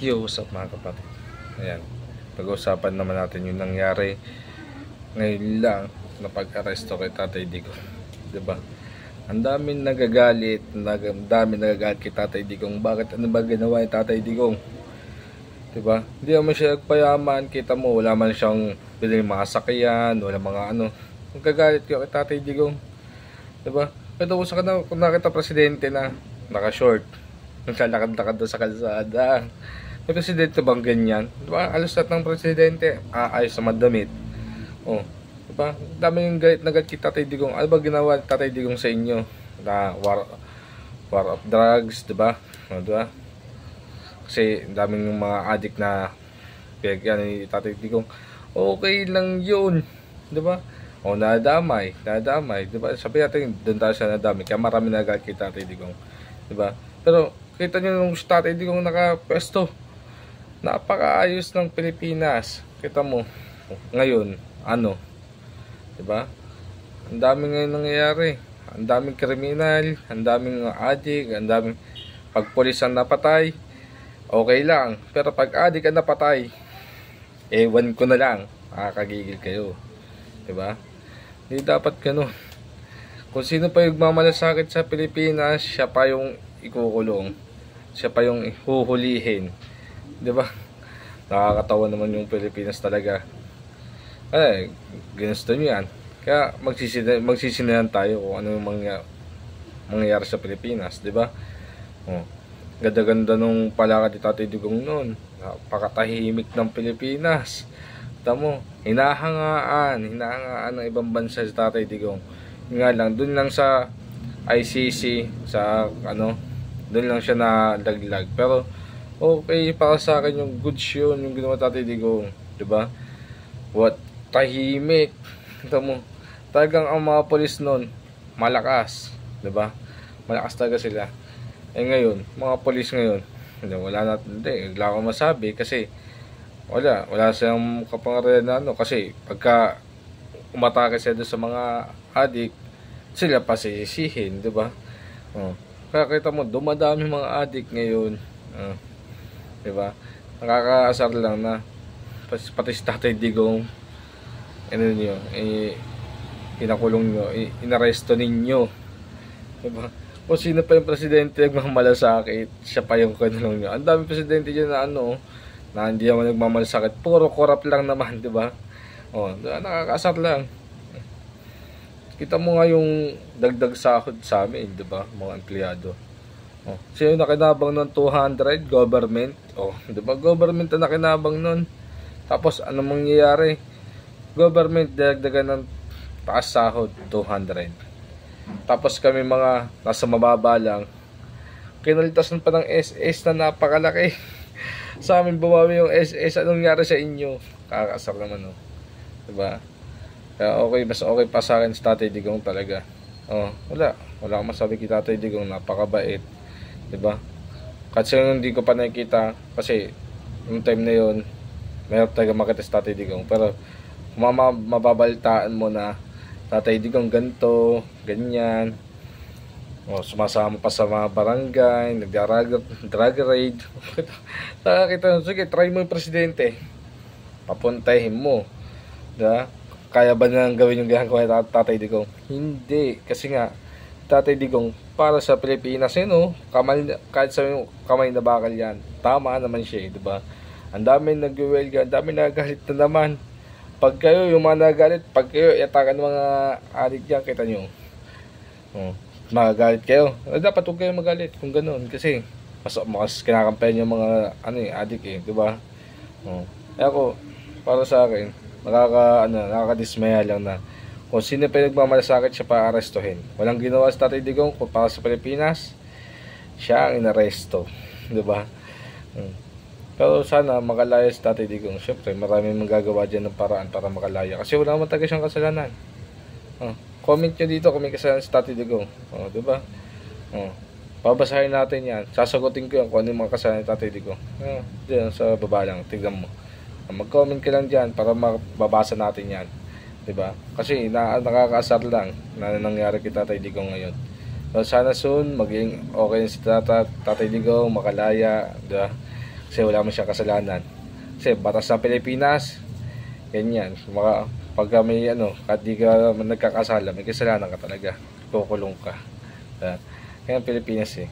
Yo, what's up mga kapatid? Ayan, pag-uusapan naman natin yung nangyari ngayon lang na pag-aresto kay Tatay Digong. Diba? Ang daming nagagalit, kay Tatay Digong. Bakit? Ano ba ginawa ni Tatay Digong? Diba? Hindi naman siya nagpayaman. Kita mo, wala man siyang biling mga sakyan, wala mga ano. Nagagalit ka kay Tatay Digong. Diba? Pero kung nakita presidente na naka-short, naglalakad-lakad doon sa kalsada. May presidente bang ganyan? Diba? Alos lahat ng presidente ayos na madamit. Oh, diba? Dami yung galit na galit kay Tatay Digong. Ano ba ginawa ni Tatay Digong sa inyo? Na war of drugs, diba? Oh, diba? Kasi daming mga addict na pinagyan ni Tatay Digong. Okay lang yun, diba? O nadamay, diba? Sabi natin doon tayo sa nadamay. Kaya marami na galit kay Tatay Digong, diba? Pero kita nyo nung Tatay Digong nakapwesto, napakaayos ng Pilipinas. Kita mo ngayon ano, diba? Ang daming ngayon nangyayari, ang daming kriminal, ang daming addict, ang daming pag pulis ang napatay, okay lang. Pero pag addict ang napatay, ewan ko na lang, makakagigil kayo, diba? Hindi dapat ganun. Kung sino pa yung magmamalasakit sa Pilipinas, siya pa yung ikukulong, siya pa yung huhulihin, diba? Nakakatawa naman yung Pilipinas talaga. Ginusto nyo yan. Kaya magsisinayan tayo kung ano yung mangyayari sa Pilipinas, diba? Oh, ganda-ganda nung palakad ni Tatay Digong noon. Napakatahimik ng Pilipinas. Tamo, hinahangaan ng ibang bansa si Tatay Digong. Nga lang, dun lang sa ICC, sa ano, dun lang siya nalaglag. Pero okay para sa akin yung good yun, yung ginawa Tatay Digong, diba? What tahimik. Tamo, talagang ang mga polis noon malakas, diba? Malakas talaga sila. Ngayon, mga polis ngayon, wala akong masabi kasi wala silang kapangyarihan na ano, kasi pagka umatake sila sa mga adik, sila pa sisisihin, diba? Kaya kita mo, dumadami mga adik ngayon, diba? Nakakaasar lang na pati si Tatay Digong, ano nyo, pinakulong nyo, inaresto ninyo, diba? Kung sino pa yung presidente nagmamalasakit, siya pa yung kanulong nyo. Ang dami presidente dyan na ano, na hindi naman nagmamalasakit, puro corrupt lang naman, diba? Nakakasar lang. Kita mo nga yung dagdag sahod sa amin, diba? Mga empleyado. Sino nakinabang ng 200? Government. Diba? Government na nakinabang nun. Tapos ano mangyayari? Government dagdagan ng taas sahod, 200. Tapos kami mga nasa mababa lang, kinalitasan pa ng SS na napakalaki. Sa amin bumawi yung SS. Anong nangyari sa inyo? Kakasar naman, no? Diba? Kaya mas okay pa sa akin sa Tatay Digong talaga. Wala akong masabi kay Tatay Digong, napakabait, diba? Kasi hindi ko pa nakikita, kasi yung time na yun mayroon talaga makita sa Tatay Digong. Pero mababaltaan mo na Tatay Digong ganito, ganyan, sumasama pa sa mga barangay, nag-drug raid. Nakakita, sige, try mo yung presidente, papuntahin mo, diba? Kaya ba nang gawin yung ginagawa ni Tatay Digong? Hindi, kasi nga Tatay Digong para sa Pilipinas yun, kahit sa kamay na bakal yan, tama naman siya, diba? Ang dami nag-welga, ang dami nagagalit na naman. Pag kayo, yung mga nagagalit, pag kayo itakan mga adik dyan, kita nyo, magagalit kayo. Dapat huwag kayo magalit kung ganoon, kasi mas kinakampay yung mga adik diba? Kaya ako, para sa akin, nakakadismaya lang na kung sino pa nagmamalasakit, siya pa arestuhin. Walang ginawa sa Tatay Digong kung para sa Pilipinas, siya ang inaresto, diba? Pero sana makalaya si Tatay Digong. Siyempre, maraming magagawa dyan ng paraan para makalaya. Kasi wala naman talaga siyang kasalanan. Comment nyo dito kung may kasalanan si Tatay Digong. Diba? Babasahin natin yan. Sasagutin ko yan kung ano yung mga kasalanan ni Tatay Digong. Diyan sa baba lang. Tignan mo. Mag-comment ka lang dyan para mababasa natin yan. Diba? Kasi nakakaasar lang na nangyari kay Tatay Digong ngayon. So, sana soon maging okay si Tatay Digong, makalaya. Diba? Kasi wala mo siya kasalanan. Kasi batas sa Pilipinas, ganyan. Pagka may kahit di ka nagkakasala, may kasalanan ka talaga. Kukulong ka. Kaya Pilipinas eh.